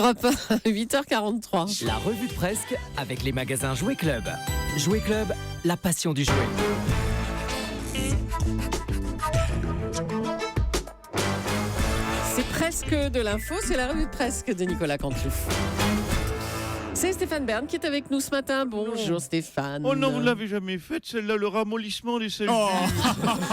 Europe 1, 8h43. La revue de presque avec les magasins Jouet Club. Jouet Club, la passion du jouet. C'est presque de l'info, c'est la revue de presque de Nicolas Canteloup. C'est Stéphane Bern qui est avec nous ce matin. Bonjour Stéphane. Oh non, vous ne l'avez jamais faite, celle-là, le ramollissement des selles.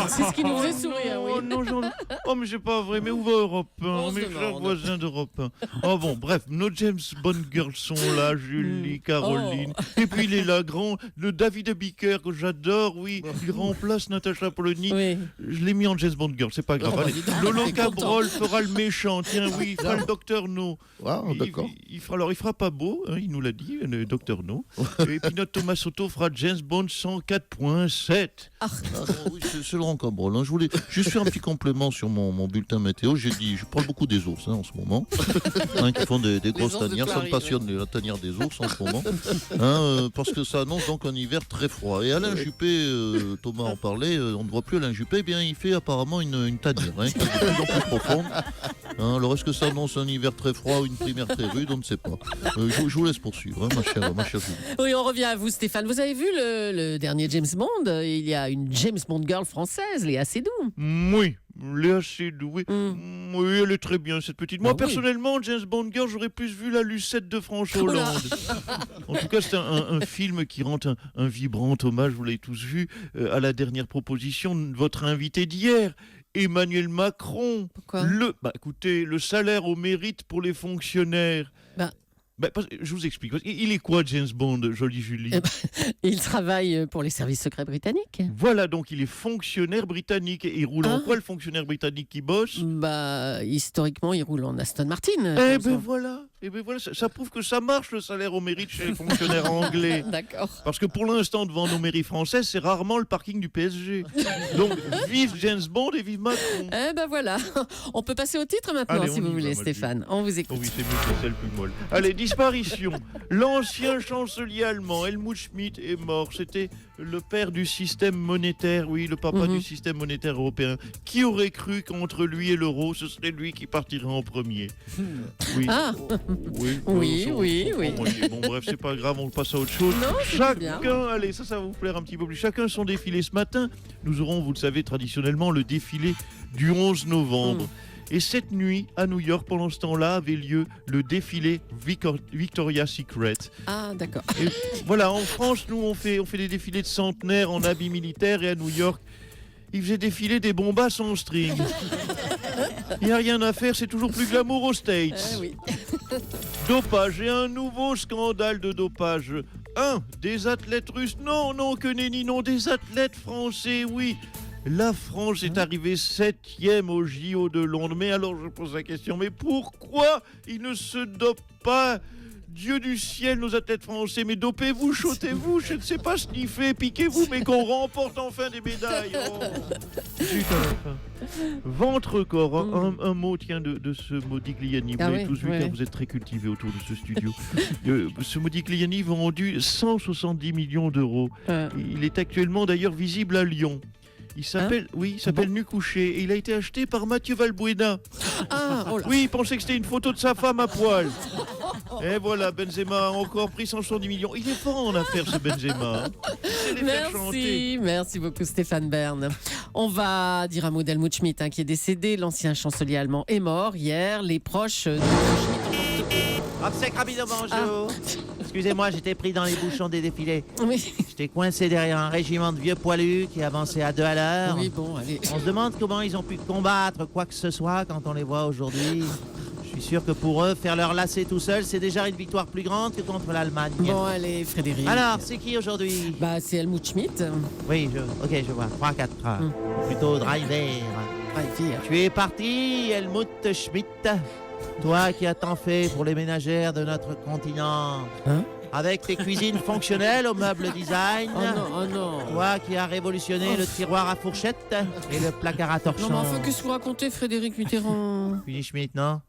C'est ce qui nous faisait sourire, oui. Oh non, oh mais c'est pas vrai, mais où va Europe 1, On se mes chers demande. voisins d'Europe 1. Oh bon, bref, nos James Bond girls sont là, Julie, Caroline. Et puis il est là, le David Bicker que j'adore, oui. Il remplace Natacha Polony. Oui. Je l'ai mis en James Bond girl, c'est pas grave. Oh, bah, Allez, dis donc, Lolo t'es Cabrol fera le méchant, tiens, oui, il fera le docteur No. Wow, d'accord. Il fera pas beau, hein, il nous l'a dit, le docteur No. Et puis notre Thomas Soto fera James Bond 104.7. Oh, oui, c'est Laurent Cabrol. Hein. Je suis un petit complément sur mon bulletin météo. J'ai dit, je parle beaucoup des ours en ce moment, qui font des grosses ours de tanières. Ça me Clary, passionne la tanière des ours en ce moment, parce que ça annonce donc un hiver très froid. Et Alain Juppé, Thomas en parlait, on ne voit plus Alain Juppé. Eh bien, il fait apparemment une tanière, qui est de plus en plus profonde. Alors, est-ce que ça annonce un hiver très froid ou une primaire très rude? On ne sait pas. Je vous laisse poursuivre, ma chère Julie. Oui, on revient à vous Stéphane. Vous avez vu le dernier James Bond? Il y a une James Bond girl française, Léa Seydoux. Oui, Léa Seydoux, oui. Oui, elle est très bien cette petite. Moi, Ah, oui. personnellement, James Bond Girl, j'aurais plus vu la Lucette de François Hollande. En tout cas, c'est un film qui rend un vibrant hommage, vous l'avez tous vu, à la dernière proposition de votre invité d'hier, Emmanuel Macron. Pourquoi? Écoutez, le salaire au mérite pour les fonctionnaires. Je vous explique. Il est quoi, James Bond, jolie Julie? Il travaille pour les services secrets britanniques. Voilà, donc il est fonctionnaire britannique. Et il roule en quoi, le fonctionnaire britannique qui bosse? Historiquement, il roule en Aston Martin. Eh ben voilà, ça prouve que ça marche le salaire au mérite chez les fonctionnaires anglais. D'accord. Parce que pour l'instant, devant nos mairies françaises, c'est rarement le parking du PSG. Donc, vive James Bond et vive Macron. Eh ben voilà. On peut passer au titre maintenant, Allez, si on y vous va, voulez, moi, Stéphane. On vous Oh écoute. oui, c'est mieux que celle plus molle. Allez, disparition. L'ancien chancelier allemand, Helmut Schmidt, est mort. C'était le père du système monétaire, oui, le papa du système monétaire européen. Qui aurait cru qu'entre lui et l'euro, ce serait lui qui partirait en premier? Oui. Ah. Oui. Bon, bref, c'est pas grave, on passe à autre chose. Non, c'est bien. Chacun, allez, ça va vous plaire un petit peu plus. Chacun son défilé ce matin. Nous aurons, vous le savez, traditionnellement, le défilé du 11 novembre. Et cette nuit, à New York, pendant ce temps-là, avait lieu le défilé Victoria's Secret. Ah, d'accord. Et voilà, en France, nous, on fait des défilés de centenaires en habits militaires, et à New York, ils faisaient défiler des bombas sans string. Il n'y a rien à faire, c'est toujours plus glamour aux States. Oui. Dopage et un nouveau scandale de dopage. Des athlètes russes. Non, que nenni, non, des athlètes français, oui. La France est arrivée 7e au JO de Londres. Mais alors je pose la question, mais pourquoi ils ne se dopent pas? Dieu du ciel, nos athlètes français, mais dopez-vous, chotez-vous, je ne sais pas sniffer, piquez-vous, mais qu'on remporte enfin des médailles. Zut, à la fin. Ventre-corps, un mot, tiens, de ce Modigliani. Vous l'avez tous vu, car vous êtes très cultivés autour de ce studio. Ce Modigliani vendu 170 millions d'euros. Il est actuellement d'ailleurs visible à Lyon. Il s'appelle Nu Couché et il a été acheté par Mathieu Valbuena. Oui, il pensait que c'était une photo de sa femme à poil. Et voilà, Benzema a encore pris 170 millions. Il est fort en affaires, ce Benzema. Merci beaucoup Stéphane Bern. On va dire un mot d'Helmut Schmidt, qui est décédé. L'ancien chancelier allemand est mort hier. Les proches de Schmidt Obsèque rapide, bonjour. Excusez-moi, j'étais pris dans les bouchons des défilés. Oui. J'étais coincé derrière un régiment de vieux poilus qui avançait à 2 à l'heure. Oui, bon, allez. On se demande comment ils ont pu combattre quoi que ce soit quand on les voit aujourd'hui. Je suis sûr que pour eux, faire leur lacet tout seul, c'est déjà une victoire plus grande que contre l'Allemagne. Bon, allez, Frédéric. Alors, c'est qui aujourd'hui? C'est Helmut Schmidt. Oui, je vois. 3-4 trains. Plutôt driver. Tu es parti, Helmut Schmidt. Toi qui as tant fait pour les ménagères de notre continent. Avec tes cuisines fonctionnelles au meuble design. Oh non. Toi qui as révolutionné le tiroir à fourchette et le placard à torchon. Non, mais enfin, qu'est-ce que vous racontez, Frédéric Mitterrand? Cuisine Schmitt, non?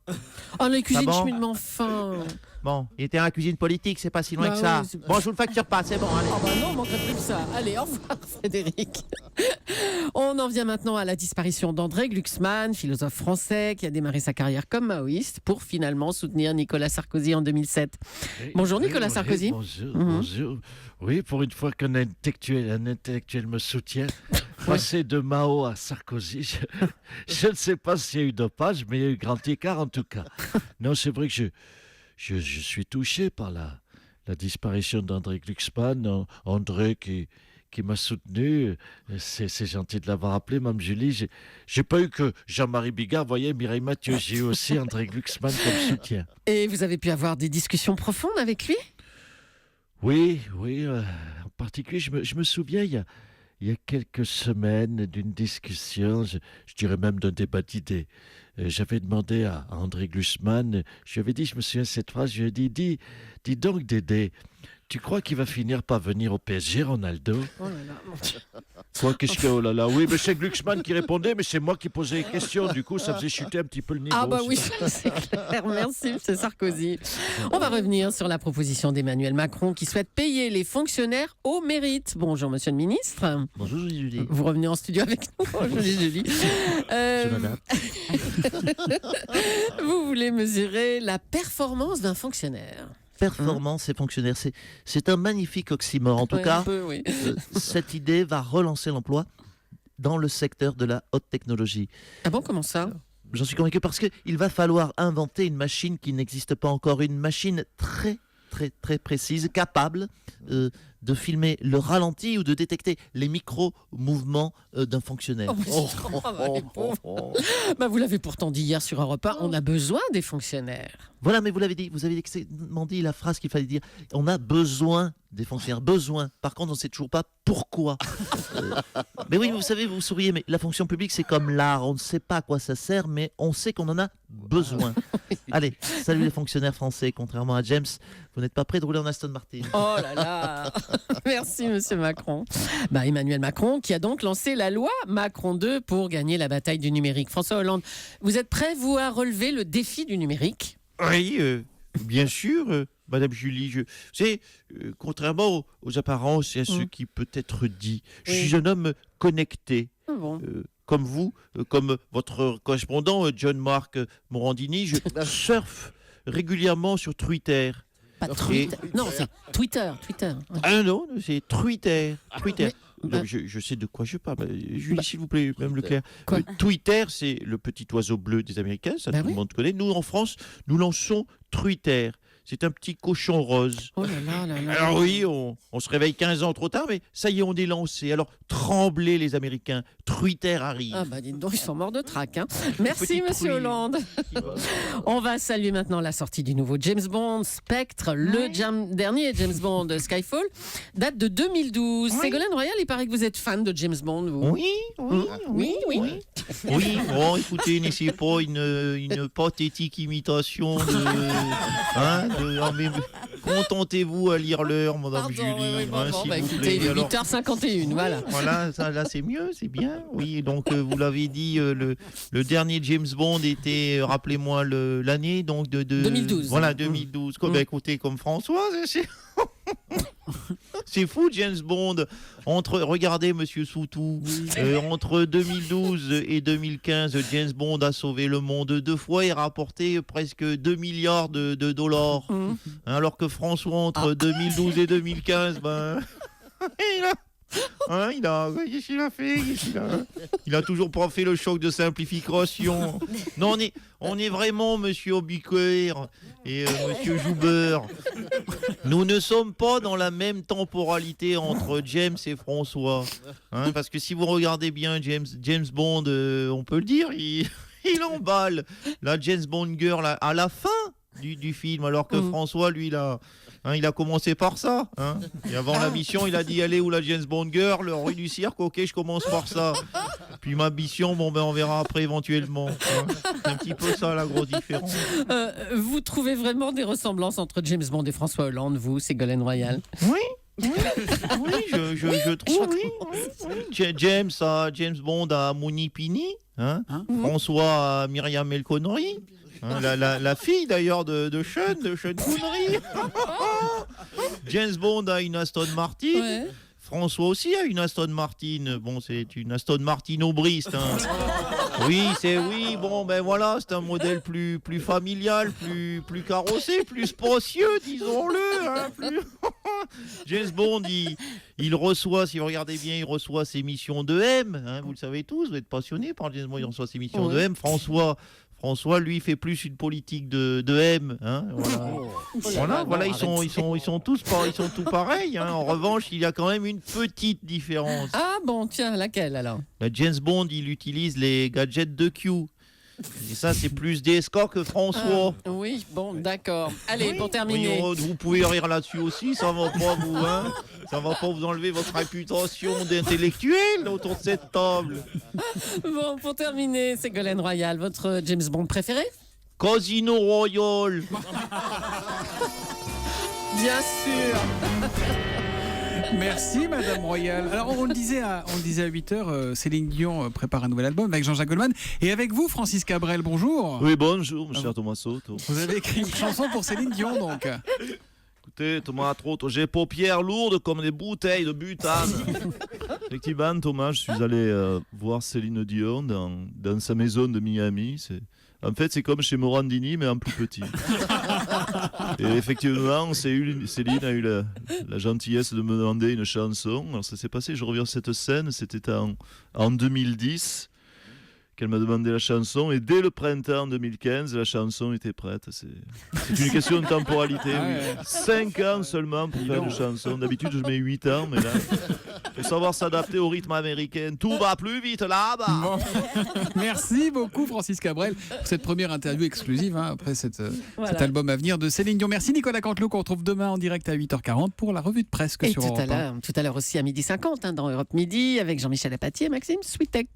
Les cuisines Ah bon? Schmitt, mais enfin. Bon, il était à la cuisine politique, c'est pas si loin Bah que ça. oui, c'est- Bon, je vous le facture pas, c'est bon, allez. Oh bah non, manquerait plus que ça. Allez, au revoir Frédéric. On en vient maintenant à la disparition d'André Glucksmann, philosophe français qui a démarré sa carrière comme maoïste pour finalement soutenir Nicolas Sarkozy en 2007. Bonjour, Nicolas Sarkozy. Bonjour, Mhm. bonjour. Oui, pour une fois qu'un intellectuel me soutient, passer de Mao à Sarkozy, je ne sais pas s'il y a eu dopage, mais il y a eu grand écart en tout cas. Non, c'est vrai que je suis touché par la disparition d'André Glucksmann. André qui m'a soutenu, c'est gentil de l'avoir appelé, Mme Julie. J'ai pas eu que Jean-Marie Bigard, voyez, Mireille Mathieu, j'ai eu aussi André Glucksmann comme soutien. Et vous avez pu avoir des discussions profondes avec lui? Oui, en particulier, je me souviens, il y a quelques semaines, d'une discussion, je dirais même d'un débat d'idées. J'avais demandé à André Glucksmann, je lui avais dit, je me souviens de cette phrase, je lui ai dit, dis donc Dédé, tu crois qu'il va finir par venir au PSG, Ronaldo? Oh là là, mon Dieu. Quoi, qu'est-ce que, oh là là, oui, mais c'est Glucksmann qui répondait, mais c'est moi qui posais les questions, du coup, ça faisait chuter un petit peu le niveau. Ah bah oui, c'est clair. Merci, M. Sarkozy. On va revenir sur la proposition d'Emmanuel Macron qui souhaite payer les fonctionnaires au mérite. Bonjour, Monsieur le Ministre. Bonjour, Julie. Vous revenez en studio avec nous. Bonjour, Julie. Vous voulez mesurer la performance d'un fonctionnaire. Performance et fonctionnaire, c'est un magnifique oxymore. En tout Ouais, cas, un peu, oui. cette idée va relancer l'emploi dans le secteur de la haute technologie. Ah bon, comment ça? J'en suis convaincu parce qu'il va falloir inventer une machine qui n'existe pas encore, une machine très précise, capable de filmer le ralenti ou de détecter les micro-mouvements d'un fonctionnaire. Les pauvres. Bah, vous l'avez pourtant dit hier sur Europe 1, on a besoin des fonctionnaires. Voilà, mais vous avez exactement dit la phrase qu'il fallait dire. On a besoin des fonctionnaires, besoin. Par contre, on ne sait toujours pas pourquoi. Mais oui, vous savez, vous souriez, mais la fonction publique, c'est comme l'art. On ne sait pas à quoi ça sert, mais on sait qu'on en a besoin. Allez, salut les fonctionnaires français. Contrairement à James, vous n'êtes pas prêts de rouler en Aston Martin. Oh là là. Merci, Monsieur Macron. Bah, Emmanuel Macron qui a donc lancé la loi Macron 2 pour gagner la bataille du numérique. François Hollande, vous êtes prêt, vous, à relever le défi du numérique? Oui, bien sûr, Madame Julie. Vous savez, contrairement aux apparences et à ce qui peut être dit, je suis un homme connecté. Ah bon. Comme vous, comme votre correspondant John-Marc Morandini, je surfe régulièrement sur Twitter. Pas Twitter. Non, c'est Twitter. Ah non, c'est Twitter. Mais- Donc, je sais de quoi je parle. Julie, s'il vous plaît, même Leclerc. Quoi Twitter, c'est le petit oiseau bleu des Américains, ça Ben tout oui. le monde connaît. Nous, en France, nous lançons Twitter. C'est un petit cochon rose. Oh là là là là. Alors oui, on se réveille 15 ans trop tard, mais ça y est, on est lancé. Alors tremblez les Américains, Twitter arrive. Ah bah dites donc, ils sont morts de trac. Hein. Merci, Petit Monsieur truie. Hollande. On va saluer maintenant la sortie du nouveau James Bond, Spectre. Le dernier James Bond, Skyfall, date de 2012. Ségolène Royal, il paraît que vous êtes fan de James Bond, vous. Oui. Oui, bon, écoutez, n'essayez pas une pathétique imitation mais contentez-vous à lire l'heure, Madame Pardon, Julie. oui, bon, s'il bah, vous écoutez, plaît. il est Alors, 8h51, voilà. voilà, ça, là c'est mieux, c'est bien. Oui, donc vous l'avez dit, le dernier James Bond était, rappelez-moi l'année, donc de 2012. Voilà, 2012. Comme, écoutez, comme Françoise, c'est fou, James Bond. Regardez, Monsieur Soutou, entre 2012 et 2015, James Bond a sauvé le monde 2 fois et rapporté presque 2 milliards de dollars. Alors que François, entre 2012 et 2015, qu'est-ce qu'il a fait? Il a toujours pas fait le choc de simplification. Non, on est vraiment Monsieur Obiquer et Monsieur Joubert. Nous ne sommes pas dans la même temporalité entre James et François. Parce que si vous regardez bien James Bond, on peut le dire, il emballe la James Bond girl à la fin du film, alors que François, lui, il a commencé par ça. Et avant la mission, il a dit, allez, où la James Bond girl, le rue du cirque, ok, je commence par ça. Puis ma mission, on verra après éventuellement. C'est un petit peu ça la grosse différence. Vous trouvez vraiment des ressemblances entre James Bond et François Hollande, vous, Ségolène Royal? Oui, je trouve, oui. James Bond à Mouni Pini, hein. François à Myriam El Khoury, hein, la fille d'ailleurs de Sean Connery. James Bond a une Aston Martin. Ouais. François aussi a une Aston Martin. Bon, c'est une Aston Martin Aubrist. Hein. Bon, ben voilà, c'est un modèle plus familial, plus carrossé, plus spacieux, disons-le. Hein, James Bond, il reçoit, si vous regardez bien, il reçoit ses missions de M. Hein, vous le savez tous, vous êtes passionnés par James Bond, il reçoit ses missions de M. François, lui, fait plus une politique de M. Hein, voilà, ils sont tous pareils. Hein. En revanche, il y a quand même une petite différence. Ah bon, tiens, laquelle alors? James Bond, il utilise les gadgets de Q. Et ça, c'est plus des scores que François. Oui, bon, d'accord. Allez, Oui. pour terminer. Oui, vous pouvez rire là-dessus aussi, ça va pas vous, hein. Ça va pas vous enlever votre réputation d'intellectuel autour de cette table. Bon, pour terminer, Ségolène Royal, votre James Bond préféré? Casino Royal. Bien sûr. Merci Madame Royal. Alors on le disait à 8h, Céline Dion prépare un nouvel album avec Jean-Jacques Goldman. Et avec vous, Francis Cabrel, bonjour. Oui, bonjour, mon cher Thomas Soto. Vous avez écrit une chanson pour Céline Dion donc. Écoutez, Thomas Trotto, j'ai paupières lourdes comme des bouteilles de butane. Effectivement, Thomas, je suis allé voir Céline Dion dans sa maison de Miami. En fait, c'est comme chez Morandini, mais en plus petit. Et effectivement, Céline a eu la gentillesse de me demander une chanson. Alors ça s'est passé, je reviens à cette scène, c'était en 2010 qu'elle m'a demandé la chanson. Et dès le printemps 2015, la chanson était prête. C'est une question de temporalité. Ah oui. ouais. 5 ans seulement pour faire une chanson. D'habitude, je mets 8 ans, mais là, il faut savoir s'adapter au rythme américain. Tout va plus vite là-bas. Bon. Merci beaucoup Francis Cabrel pour cette première interview exclusive après cet album à venir de Céline Dion. Merci Nicolas Canteloup qu'on retrouve demain en direct à 8h40 pour la revue de presse Et sur tout Europe 1. à l'heure aussi à 12h50 dans Europe Midi avec Jean-Michel Apathy et Maxime Switek.